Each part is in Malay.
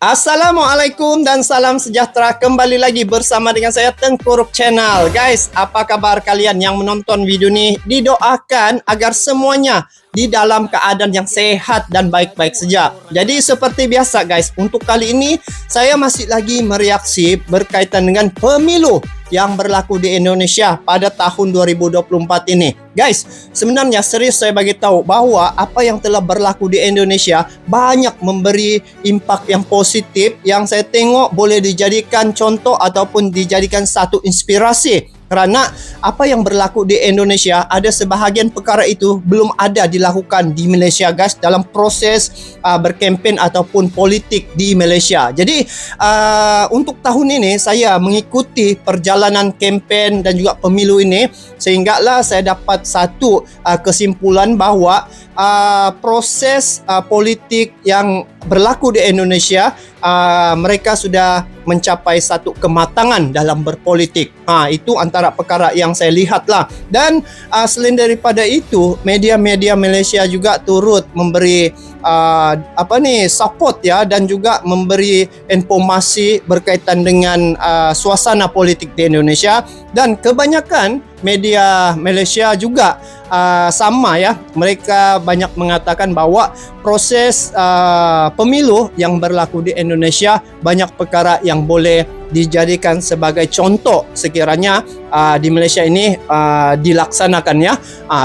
Assalamualaikum dan salam sejahtera. Kembali lagi bersama dengan saya Tengku Rup Channel. Guys, apa kabar kalian yang menonton video ni? Didoakan agar semuanya di dalam keadaan yang sehat dan baik-baik saja. Jadi seperti biasa guys, untuk kali ini saya masih lagi mereaksi berkaitan dengan pemilu yang berlaku di Indonesia pada tahun 2024 ini. Guys, sebenarnya serius saya bagi tahu bahawa apa yang telah berlaku di Indonesia banyak memberi impak yang positif yang saya tengok boleh dijadikan contoh ataupun dijadikan satu inspirasi. Kerana apa yang berlaku di Indonesia, ada sebahagian perkara itu belum ada dilakukan di Malaysia guys dalam proses berkempen ataupun politik di Malaysia. Jadi untuk tahun ini saya mengikuti perjalanan kempen dan juga pemilu ini, sehinggalah saya dapat satu kesimpulan bahawa proses politik yang berlaku di Indonesia, mereka sudah mencapai satu kematangan dalam berpolitik. Itu antara perkara yang saya lihatlah. Dan selain daripada itu, media-media Malaysia juga turut memberi support ya, dan juga memberi informasi berkaitan dengan suasana politik di Indonesia. Dan kebanyakan media Malaysia juga sama ya, mereka banyak mengatakan bahawa proses pemilu yang berlaku di Indonesia banyak perkara yang boleh dijadikan sebagai contoh sekiranya di Malaysia ini dilaksanakan ya.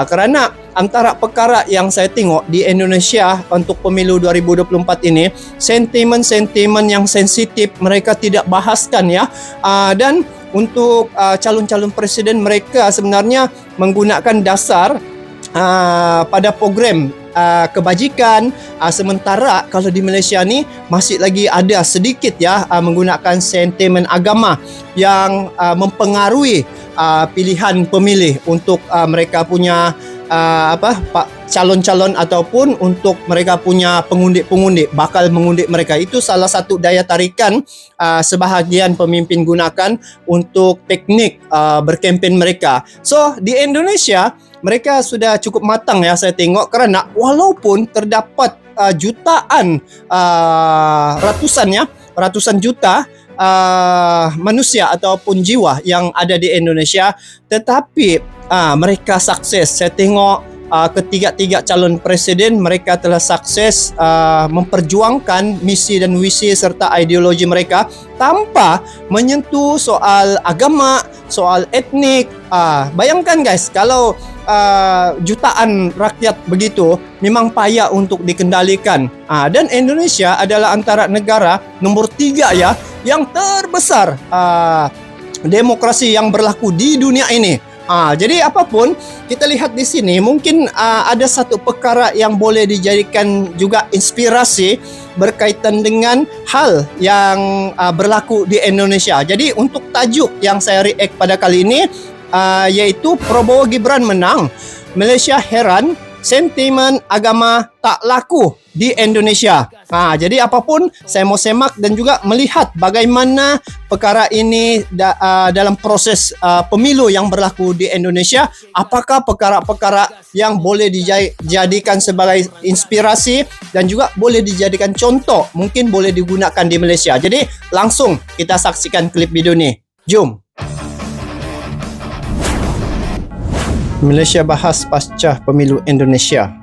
Kerana antara perkara yang saya tengok di Indonesia untuk pemilu 2024 ini, sentimen-sentimen yang sensitif mereka tidak bahaskan ya. Dan untuk calon-calon presiden, mereka sebenarnya menggunakan dasar pada program kebajikan, sementara kalau di Malaysia ni masih lagi ada sedikit ya menggunakan sentimen agama yang mempengaruhi pilihan pemilih untuk mereka punya calon-calon ataupun untuk mereka punya pengundi-pengundi bakal mengundi mereka. Itu salah satu daya tarikan sebahagian pemimpin gunakan untuk teknik berkempen mereka. So di Indonesia mereka sudah cukup matang ya saya tengok, kerana walaupun terdapat jutaan ratusan juta manusia ataupun jiwa yang ada di Indonesia, tetapi mereka sukses. Saya tengok ketiga-tiga calon presiden mereka telah sukses memperjuangkan misi dan visi serta ideologi mereka tanpa menyentuh soal agama, soal etnik. Bayangkan guys, kalau jutaan rakyat begitu memang payah untuk dikendalikan. Dan Indonesia adalah antara negara nombor 3 ya yang terbesar demokrasi yang berlaku di dunia ini. Jadi apapun kita lihat di sini, mungkin ada satu perkara yang boleh dijadikan juga inspirasi berkaitan dengan hal yang berlaku di Indonesia. Jadi untuk tajuk yang saya react pada kali ini yaitu Prabowo Gibran menang, Malaysia heran, sentimen agama tak laku di Indonesia. Jadi apapun saya mau semak dan juga melihat bagaimana perkara ini dalam proses pemilu yang berlaku di Indonesia. Apakah perkara-perkara yang boleh dijadikan sebagai inspirasi dan juga boleh dijadikan contoh, mungkin boleh digunakan di Malaysia. Jadi langsung kita saksikan klip video ni. Jom. Malaysia bahas pasca pemilu Indonesia.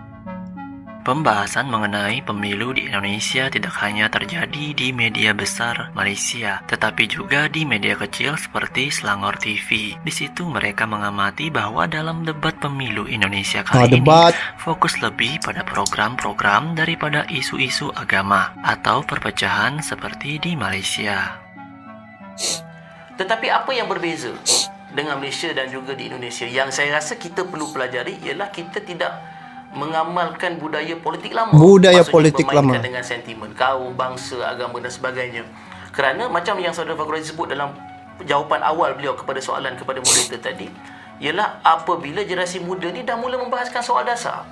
Pembahasan mengenai pemilu di Indonesia tidak hanya terjadi di media besar Malaysia, tetapi juga di media kecil seperti Selangor TV. Di situ mereka mengamati bahwa dalam debat pemilu Indonesia kali ini fokus lebih pada program-program daripada isu-isu agama atau perpecahan seperti di Malaysia. Tetapi apa yang berbeza dengan Malaysia dan juga di Indonesia yang saya rasa kita perlu pelajari ialah kita tidak mengamalkan budaya politik lama. Maksudnya politik lama dengan sentimen kaum, bangsa, agama dan sebagainya. Kerana macam yang Saudara Fakhruddin sebut dalam jawapan awal beliau kepada soalan kepada moderator tadi, ialah apabila generasi muda ni dah mula membahaskan soal dasar.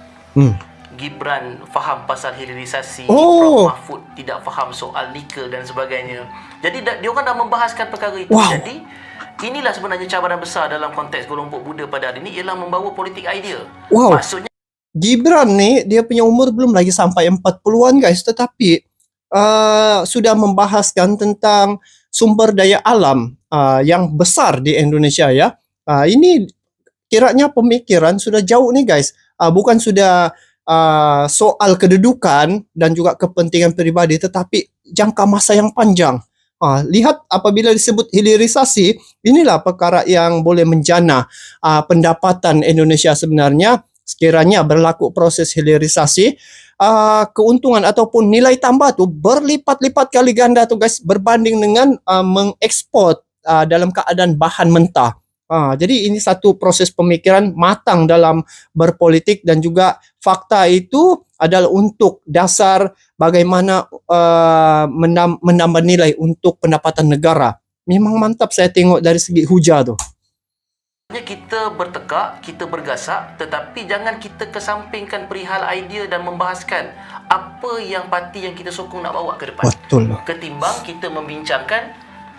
Gibran faham pasal hilirisasi, Prof Mahfud tidak faham soal nikel dan sebagainya. Jadi dia orang dah membahaskan perkara itu. Jadi inilah sebenarnya cabaran besar dalam konteks kelompok muda pada hari ini, ialah membawa politik idea. Maksudnya Gibran ni dia punya umur belum lagi sampai 40-an guys, tetapi sudah membahaskan tentang sumber daya alam yang besar di Indonesia ya. Ini kiranya pemikiran sudah jauh nih guys. Bukan sudah soal kedudukan dan juga kepentingan pribadi, tetapi jangka masa yang panjang. Lihat apabila disebut hilirisasi, inilah perkara yang boleh menjana pendapatan Indonesia sebenarnya. Sekiranya berlaku proses hilirisasi, keuntungan ataupun nilai tambah tu berlipat-lipat kali ganda tu guys, berbanding dengan mengekspor dalam keadaan bahan mentah. Jadi ini satu proses pemikiran matang dalam berpolitik, dan juga fakta itu adalah untuk dasar bagaimana menambah nilai untuk pendapatan negara. Memang mantap saya tengok dari segi hujah tu. Kita bertekak, kita bergasak, tetapi jangan kita kesampingkan perihal idea dan membahaskan apa yang parti yang kita sokong nak bawa ke depan. Betul. Ketimbang kita membincangkan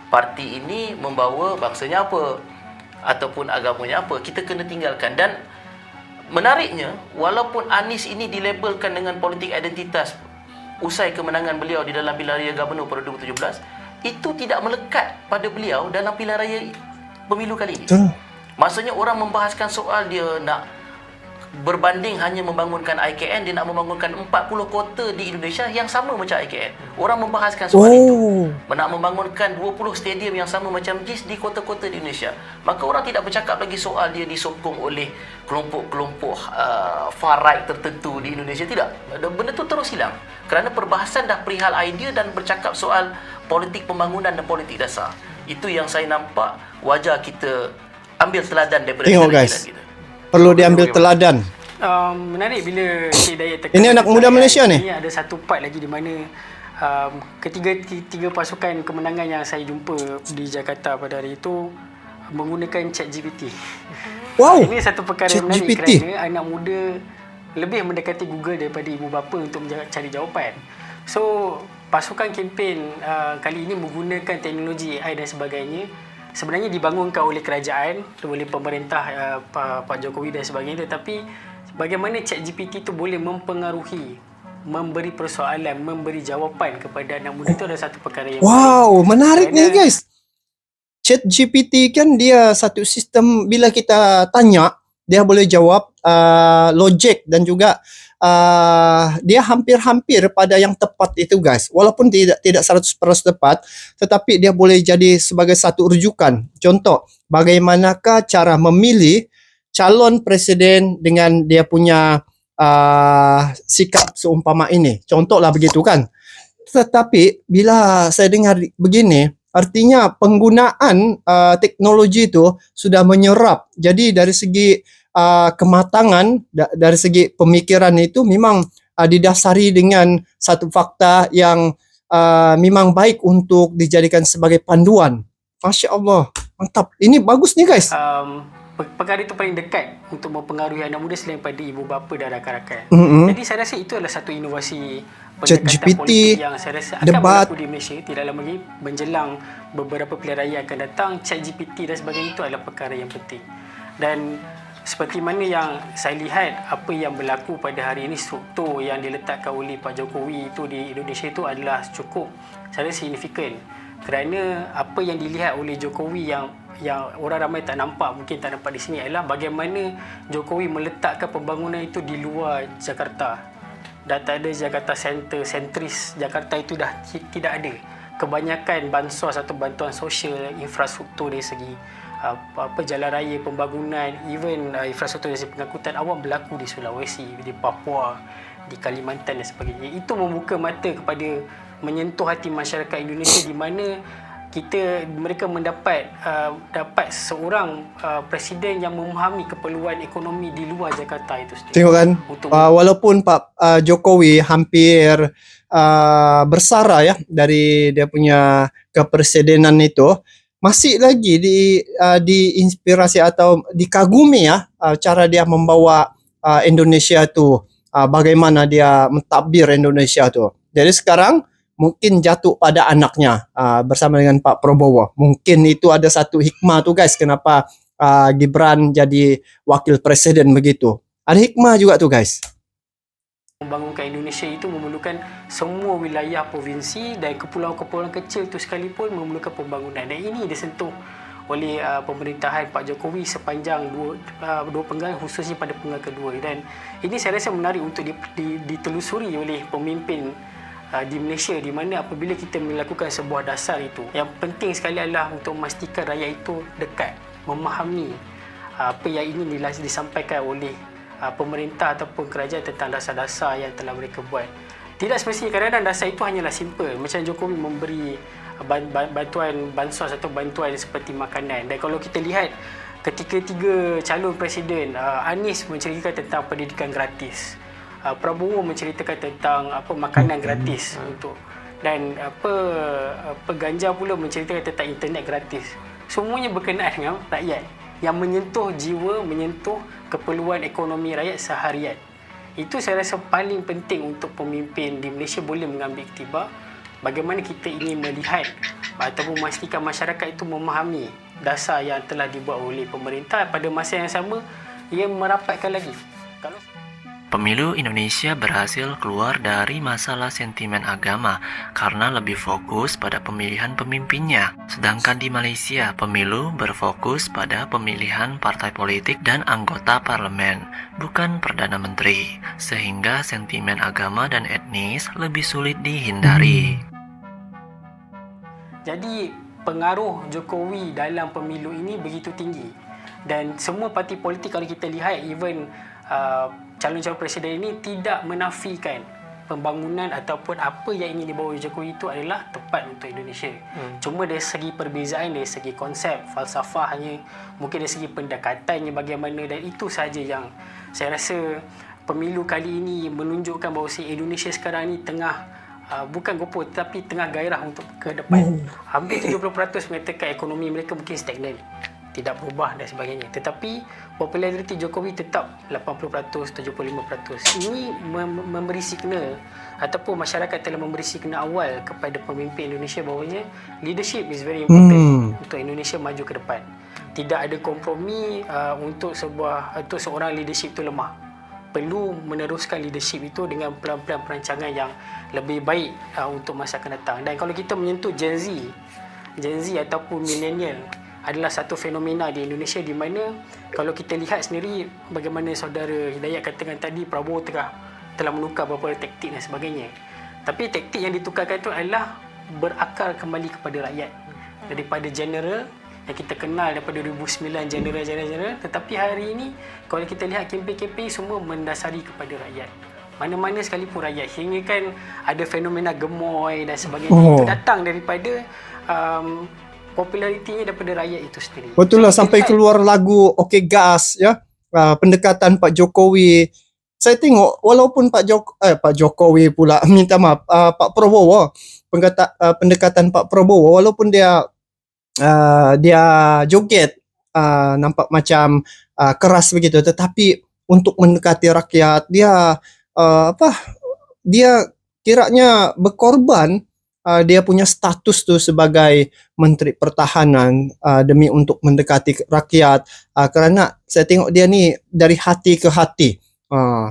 parti ini membawa bangsanya apa ataupun agamanya apa, kita kena tinggalkan. Dan menariknya, walaupun Anies ini dilabelkan dengan politik identitas usai kemenangan beliau di dalam pilihan raya gubernur pada 2017, itu tidak melekat pada beliau dalam pilihan raya pemilu kali ini. Betul. Maksudnya orang membahaskan soal dia nak berbanding hanya membangunkan IKN, dia nak membangunkan 40 kota di Indonesia yang sama macam IKN. Orang membahaskan soal itu. Nak membangunkan 20 stadium yang sama macam JIS di kota-kota di Indonesia. Maka orang tidak bercakap lagi soal dia disokong oleh kelompok-kelompok far right tertentu di Indonesia. Tidak. Benda tu terus hilang. Kerana perbahasan dah perihal idea dan bercakap soal politik pembangunan dan politik dasar. Itu yang saya nampak wajar kita ambil teladan daripada Tengok negara guys, kita. perlu diambil teladan. Menarik bila Cik Dayat tekan. Ini anak muda Malaysia ni. Ini ada satu part lagi di mana ketiga pasukan kemenangan yang saya jumpa di Jakarta pada hari itu menggunakan ChatGPT. Wow. Ini satu perkara yang menarik ChatGPT. kerana anak muda lebih mendekati Google daripada ibu bapa untuk cari jawapan. So, pasukan kempen kali ini menggunakan teknologi AI dan sebagainya. Sebenarnya dibangunkan oleh kerajaan, oleh pemerintah Pak Jokowi dan sebagainya, tetapi bagaimana ChatGPT itu boleh mempengaruhi, memberi persoalan, memberi jawapan kepada anak muda, itu adalah satu perkara yang Menarik ni guys. ChatGPT kan dia satu sistem, bila kita tanya dia boleh jawab logik, dan juga dia hampir-hampir pada yang tepat itu guys. Walaupun tidak 100% tepat, tetapi dia boleh jadi sebagai satu rujukan. Contoh, bagaimanakah cara memilih calon presiden dengan dia punya sikap seumpama ini. Contohlah begitu kan. Tetapi bila saya dengar begini, artinya penggunaan teknologi itu sudah menyerap. Jadi dari segi kematangan, dari segi pemikiran itu memang didasari dengan satu fakta yang memang baik untuk dijadikan sebagai panduan. Masya Allah, mantap. Ini bagus nih guys. Perkara itu paling dekat untuk mempengaruhi anak muda selain pada ibu bapa dan rakan-rakan. Jadi saya rasa itu adalah satu inovasi pendekatan politik yang saya rasa akan berlaku di Malaysia tidak lama lagi menjelang beberapa pilihan raya akan datang. ChatGPT dan sebagainya itu adalah perkara yang penting. Dan seperti mana yang saya lihat apa yang berlaku pada hari ini, struktur yang diletakkan oleh Pak Jokowi itu di Indonesia itu adalah cukup saya rasa signifikan. Kerana apa yang dilihat oleh Jokowi yang orang ramai tak nampak, mungkin tak nampak di sini, adalah bagaimana Jokowi meletakkan pembangunan itu di luar Jakarta. Dah tak ada Jakarta sentris. Jakarta itu dah tidak ada. Kebanyakan bansos atau bantuan sosial, infrastruktur dari segi jalan raya, pembangunan, even infrastruktur dari segi pengangkutan awam berlaku di Sulawesi, di Papua, di Kalimantan dan sebagainya. Itu membuka mata kepada menyentuh hati masyarakat Indonesia di mana mereka mendapat seorang presiden yang memahami keperluan ekonomi di luar Jakarta itu sendiri. Tengok kan, walaupun Pak Jokowi hampir bersara ya dari dia punya kepresidenan itu, masih lagi diinspirasi atau dikagumi ya cara dia membawa Indonesia tu, bagaimana dia mentadbir Indonesia tu. Jadi sekarang mungkin jatuh pada anaknya bersama dengan Pak Prabowo. Mungkin itu ada satu hikmah tu guys, kenapa Gibran jadi wakil presiden begitu. Ada hikmah juga tu guys. Membangunkan Indonesia itu memerlukan semua wilayah provinsi dan kepulauan-kepulauan kecil itu sekalipun memerlukan pembangunan, dan ini disentuh oleh pemerintahan Pak Jokowi sepanjang dua penggal, khususnya pada penggal kedua. Dan ini saya rasa menarik untuk ditelusuri oleh pemimpin di Malaysia, di mana apabila kita melakukan sebuah dasar itu, yang penting sekali adalah untuk memastikan rakyat itu dekat, memahami apa yang ingin disampaikan oleh pemerintah ataupun kerajaan tentang dasar-dasar yang telah mereka buat. Tidak semestinya, kadang-kadang dasar itu hanyalah simple. Macam Jokowi memberi bantuan bansos atau bantuan seperti makanan. Dan kalau kita lihat ketika 3 calon presiden, Anies menceritakan tentang pendidikan gratis, Prabowo menceritakan tentang makanan gratis untuk, dan Ganjar pula menceritakan tentang internet gratis. Semuanya berkenaan dengan rakyat, yang menyentuh jiwa, menyentuh keperluan ekonomi rakyat seharian. Itu saya rasa paling penting untuk pemimpin di Malaysia boleh mengambil iktibar bagaimana kita ingin melihat ataupun memastikan masyarakat itu memahami dasar yang telah dibuat oleh pemerintah. Pada masa yang sama, ia merapatkan lagi. Pemilu Indonesia berhasil keluar dari masalah sentimen agama karena lebih fokus pada pemilihan pemimpinnya. Sedangkan di Malaysia, pemilu berfokus pada pemilihan partai politik dan anggota parlemen, bukan Perdana Menteri, sehingga sentimen agama dan etnis lebih sulit dihindari. Jadi pengaruh Jokowi dalam pemilu ini begitu tinggi, dan semua parti politik kalau kita lihat, even calon-calon presiden ini tidak menafikan pembangunan ataupun apa yang ingin dibawa Jokowi itu adalah tepat untuk Indonesia. Cuma dari segi perbezaan, dari segi konsep, falsafahnya, mungkin dari segi pendekatannya bagaimana, dan itu sahaja yang saya rasa pemilu kali ini menunjukkan bahawa Indonesia sekarang ini tengah bukan gopoh tetapi tengah gairah untuk ke depan. Hampir 70% mengatakan ekonomi mereka mungkin stagnan, tidak berubah dan sebagainya. Tetapi populariti Jokowi tetap 80%, 75%. Ini memberi signal ataupun masyarakat telah memberi signal awal kepada pemimpin Indonesia bahawanya leadership is very important untuk Indonesia maju ke depan. Tidak ada kompromi untuk seorang leadership itu lemah. Perlu meneruskan leadership itu dengan pelan-pelan perancangan yang lebih baik untuk masa akan datang. Dan kalau kita menyentuh Gen Z ataupun millennial, adalah satu fenomena di Indonesia di mana kalau kita lihat sendiri bagaimana saudara Hidayat katakan tadi, Prabowo telah menukar beberapa taktik dan sebagainya. Tapi taktik yang ditukarkan itu adalah berakar kembali kepada rakyat. Daripada general yang kita kenal daripada 2009, general, tetapi hari ini kalau kita lihat kempen-kempen semua mendasari kepada rakyat. Mana-mana sekalipun rakyat, hingga kan ada fenomena gemoy dan sebagainya. Itu datang daripada popularitinya daripada rakyat itu sendiri. Betul lah, sampai keluar lagu Okey Gas ya, pendekatan Pak Jokowi. Saya tengok walaupun Pak Jokowi pula minta maaf, Pak Prabowo, pendekatan Pak Prabowo walaupun dia joget nampak macam keras begitu, tetapi untuk mendekati rakyat dia dia kiranya berkorban dia punya status tu sebagai Menteri Pertahanan demi untuk mendekati rakyat, kerana saya tengok dia ni dari hati ke hati.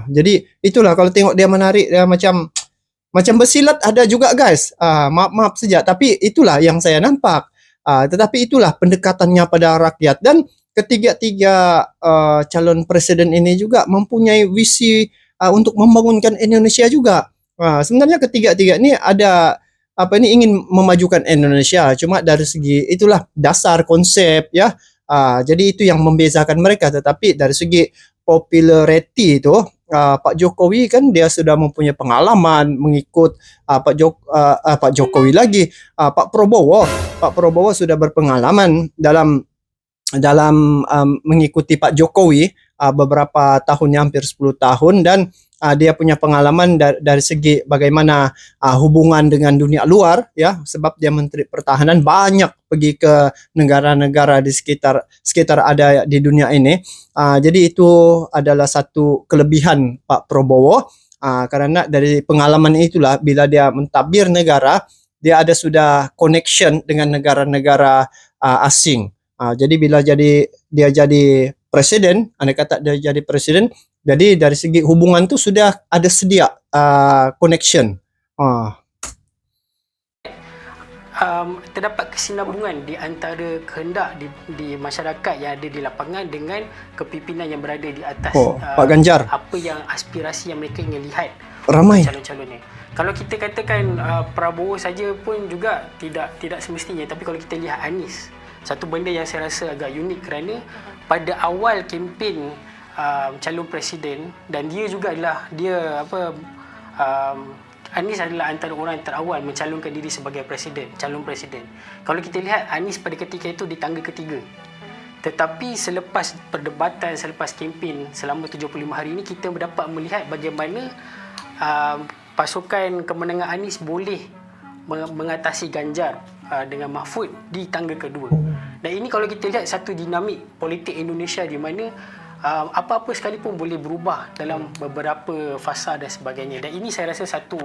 Jadi itulah kalau tengok dia menarik, dia macam bersilat ada juga guys. Maaf saja, tapi itulah yang saya nampak. Tetapi itulah pendekatannya pada rakyat, dan ketiga-tiga calon presiden ini juga mempunyai visi untuk membangunkan Indonesia juga. Sebenarnya ketiga-tiga ini ada ingin memajukan Indonesia, cuma dari segi itulah dasar konsep ya. Jadi itu yang membezakan mereka. Tetapi dari segi populariti itu Pak Jokowi kan dia sudah mempunyai pengalaman mengikut Pak Jokowi lagi. Pak Prabowo sudah berpengalaman dalam mengikuti Pak Jokowi beberapa tahunnya, hampir 10 tahun, dan dia punya pengalaman dari segi bagaimana hubungan dengan dunia luar ya, sebab dia Menteri Pertahanan, banyak pergi ke negara-negara di sekitar ada di dunia ini. Jadi itu adalah satu kelebihan Pak Prabowo, karena dari pengalaman itulah bila dia mentadbir negara, dia ada sudah connection dengan negara-negara asing. Jadi bila dia jadi presiden, andai kata dia jadi presiden, Jadi dari segi hubungan tu sudah ada sedia connection. Terdapat kesinambungan di antara kehendak di masyarakat yang ada di lapangan dengan kepimpinan yang berada di atas Pak Ganjar. apa yang aspirasi yang mereka ingin lihat Ramai. calon-calonnya. Kalau kita katakan Prabowo saja pun juga tidak semestinya, tapi kalau kita lihat Anies, satu benda yang saya rasa agak unik kerana pada awal kempen calon presiden, dan dia juga adalah Anies adalah antara orang yang terawal mencalonkan diri sebagai calon presiden. Kalau kita lihat Anies pada ketika itu di tangga ketiga. Tetapi selepas perdebatan, selepas kempen selama 75 hari ini, kita dapat melihat bagaimana pasukan kemenangan Anies boleh mengatasi Ganjar dengan Mahfud di tangga kedua. Dan ini kalau kita lihat satu dinamik politik Indonesia di mana apa-apa sekalipun boleh berubah dalam beberapa fasa dan sebagainya. Dan ini saya rasa satu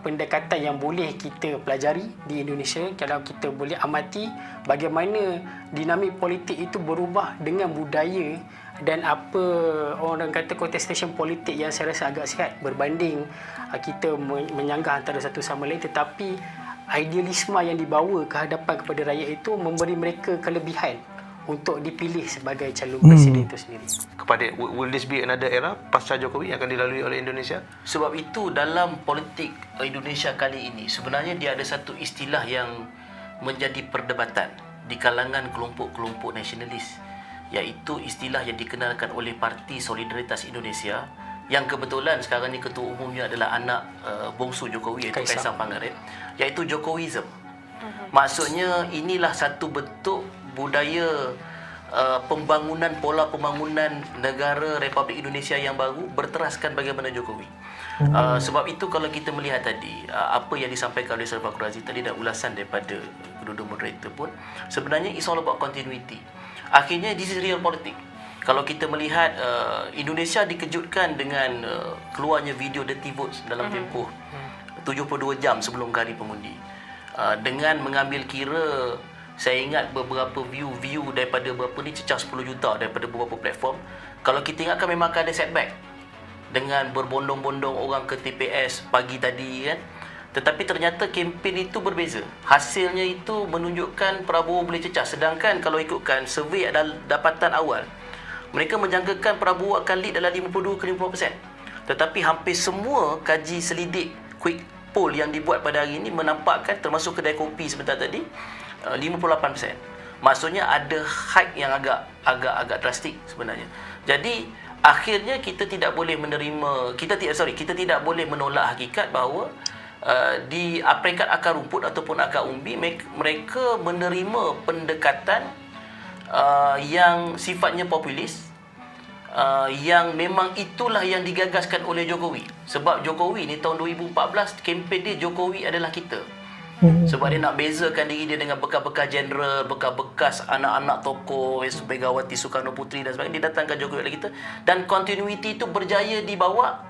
pendekatan yang boleh kita pelajari di Indonesia, kalau kita boleh amati bagaimana dinamik politik itu berubah dengan budaya dan apa orang kata contestation politik yang saya rasa agak sihat berbanding kita menyanggah antara satu sama lain, tetapi idealisme yang dibawa ke hadapan kepada rakyat itu memberi mereka kelebihan untuk dipilih sebagai calon presiden itu sendiri. Kepada will this be another era pasca Jokowi yang akan dilalui oleh Indonesia? Sebab itu dalam politik Indonesia kali ini sebenarnya dia ada satu istilah yang menjadi perdebatan di kalangan kelompok-kelompok nasionalis, iaitu istilah yang dikenalkan oleh Parti Solidaritas Indonesia yang kebetulan sekarang ni ketua umumnya adalah anak bongsu Jokowi, iaitu Kaisang Pangarep, iaitu Jokowism. Maksudnya inilah satu bentuk budaya pembangunan, pola pembangunan negara Republik Indonesia yang baru berteraskan bagaimana Jokowi. Sebab itu kalau kita melihat tadi apa yang disampaikan oleh Sir Fakhur Razi tadi dan ulasan daripada kedua-dua moderator pun, sebenarnya it's all about continuity. Akhirnya this is real politics. Kalau kita melihat Indonesia dikejutkan dengan keluarnya video dirty votes dalam tempoh 72 jam sebelum hari pengundi. Dengan mengambil kira, saya ingat beberapa view daripada berapa ni, cecah 10 juta daripada beberapa platform. Kalau kita ingatkan memang akan ada setback dengan berbondong-bondong orang ke TPS pagi tadi kan. Tetapi ternyata kempen itu berbeza. Hasilnya itu menunjukkan Prabowo boleh cecah. Sedangkan kalau ikutkan survey adalah dapatan awal, mereka menjangkakan Prabowo akan lead dalam 52 ke 50%. Tetapi hampir semua kaji selidik quick poll yang dibuat pada hari ini menampakkan, termasuk kedai kopi sebentar tadi, 58%. Maksudnya ada hike yang agak drastik sebenarnya. Jadi akhirnya kita tidak boleh kita tidak boleh menolak hakikat bahawa di peringkat akar rumput ataupun akar umbi mereka menerima pendekatan yang sifatnya populis, yang memang itulah yang digagaskan oleh Jokowi. Sebab Jokowi ni tahun 2014 kempen dia Jokowi adalah kita. Sebab dia nak bezakan diri dia dengan bekas-bekas jeneral, bekas-bekas anak-anak tokoh Megawati Soekarno Puteri dan sebagainya. Dia datangkan Jokowi oleh kita, dan continuity itu berjaya dibawa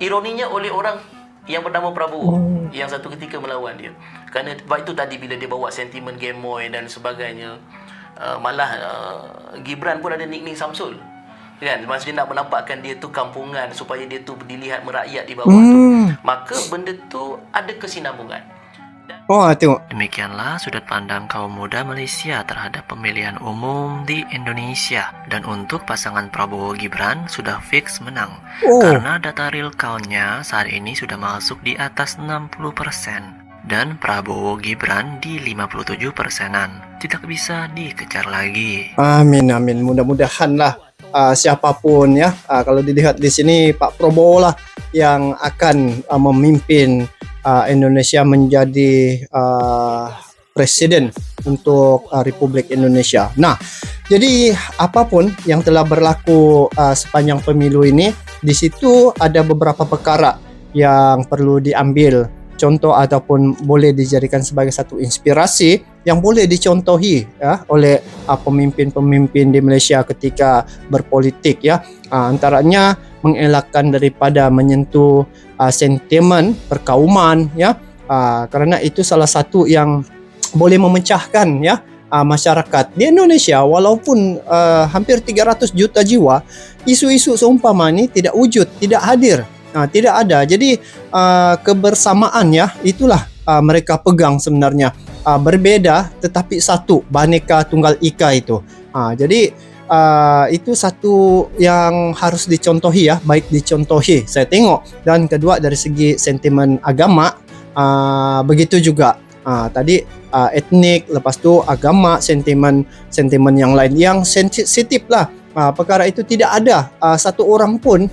ironinya oleh orang yang bernama Prabowo yang satu ketika melawan dia. Kerana sebab itu tadi bila dia bawa sentimen gemoy dan sebagainya, malah Gibran pun ada nickname Samsul kan, maksudnya nak menampakkan dia tu kampungan supaya dia tu dilihat merakyat di bawah tu. Maka benda tu ada kesinambungan. Tengok. Demikianlah sudut pandang kaum muda Malaysia terhadap pemilihan umum di Indonesia. Dan untuk pasangan Prabowo Gibran sudah fix menang. Karena data real count-nya saat ini sudah masuk di atas 60%. Dan Prabowo Gibran di 57%-an. Tidak bisa dikejar lagi. Amin. Mudah-mudahanlah siapapun ya. Kalau dilihat di sini Pak Prabowo lah yang akan memimpin Indonesia menjadi presiden untuk Republik Indonesia. Nah, jadi apapun yang telah berlaku sepanjang pemilu ini, di situ ada beberapa perkara yang perlu diambil contoh ataupun boleh dijadikan sebagai satu inspirasi yang boleh dicontohi ya oleh pemimpin-pemimpin di Malaysia ketika berpolitik ya. Antaranya mengelakkan daripada menyentuh sentimen perkauman ya, kerana itu salah satu yang boleh memecahkan ya masyarakat di Indonesia, walaupun hampir 300 juta jiwa, isu-isu seumpama ini tidak wujud, tidak hadir, tidak ada. Jadi kebersamaan ya, itulah mereka pegang sebenarnya. Berbeda tetapi satu, Bhinneka Tunggal Ika itu. Jadi itu satu yang harus dicontohi ya, baik dicontohi saya tengok. Dan kedua dari segi sentimen agama, begitu juga. Tadi etnik, lepas tu agama, sentimen yang lain yang sensitif lah. Perkara itu tidak ada satu orang pun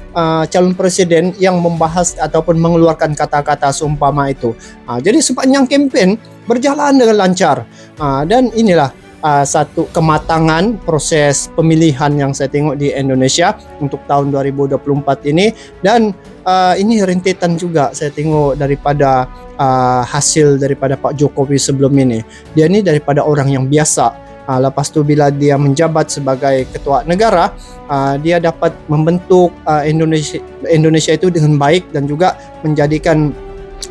calon presiden yang membahas ataupun mengeluarkan kata-kata seumpama itu. Jadi sepanjang kempen berjalan dengan lancar, dan inilah satu kematangan proses pemilihan yang saya tengok di Indonesia untuk tahun 2024 ini. Dan ini rentetan juga saya tengok daripada hasil daripada Pak Jokowi sebelum ini. Dia ni daripada orang yang biasa. Lepas tu bila dia menjabat sebagai ketua negara, dia dapat membentuk Indonesia itu dengan baik dan juga menjadikan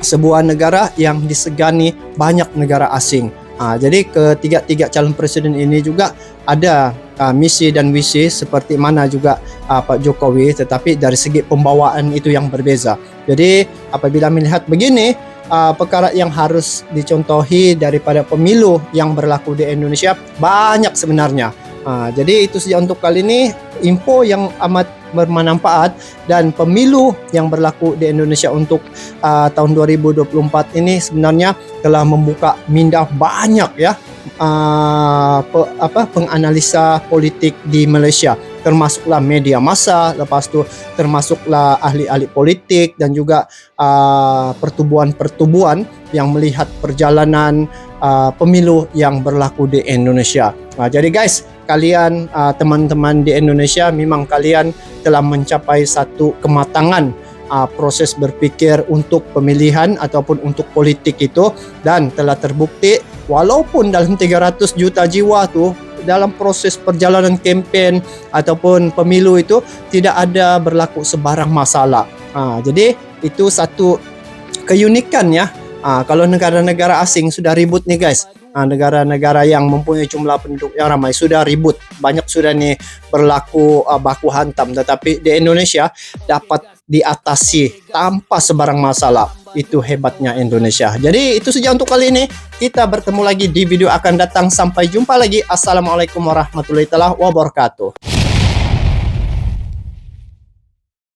sebuah negara yang disegani banyak negara asing. Jadi ketiga-tiga calon presiden ini juga ada misi dan visi seperti mana juga Pak Jokowi, tetapi dari segi pembawaan itu yang berbeza. Jadi apabila melihat begini, perkara yang harus dicontohi daripada pemilu yang berlaku di Indonesia banyak sebenarnya. Jadi itu saja untuk kali ini, info yang amat bermanfaat, dan pemilu yang berlaku di Indonesia untuk tahun 2024 ini sebenarnya telah membuka minda banyak ya penganalisa politik di Malaysia, termasuklah media massa, lepas tu termasuklah ahli-ahli politik dan juga pertubuhan-pertubuhan yang melihat perjalanan pemilu yang berlaku di Indonesia. Jadi guys, kalian teman-teman di Indonesia, memang kalian telah mencapai satu kematangan proses berpikir untuk pemilihan ataupun untuk politik itu, dan telah terbukti walaupun dalam 300 juta jiwa tu dalam proses perjalanan kempen ataupun pemilu itu tidak ada berlaku sebarang masalah. Jadi itu satu keunikan ya. Kalau negara-negara asing sudah ribut nih guys, negara-negara yang mempunyai jumlah penduduk yang ramai sudah ribut, banyak sudah nih berlaku baku hantam, tetapi di Indonesia dapat diatasi tanpa sebarang masalah. Itu hebatnya Indonesia. Jadi itu saja untuk kali ini. Kita bertemu lagi di video akan datang. Sampai jumpa lagi. Assalamualaikum warahmatullahi wabarakatuh.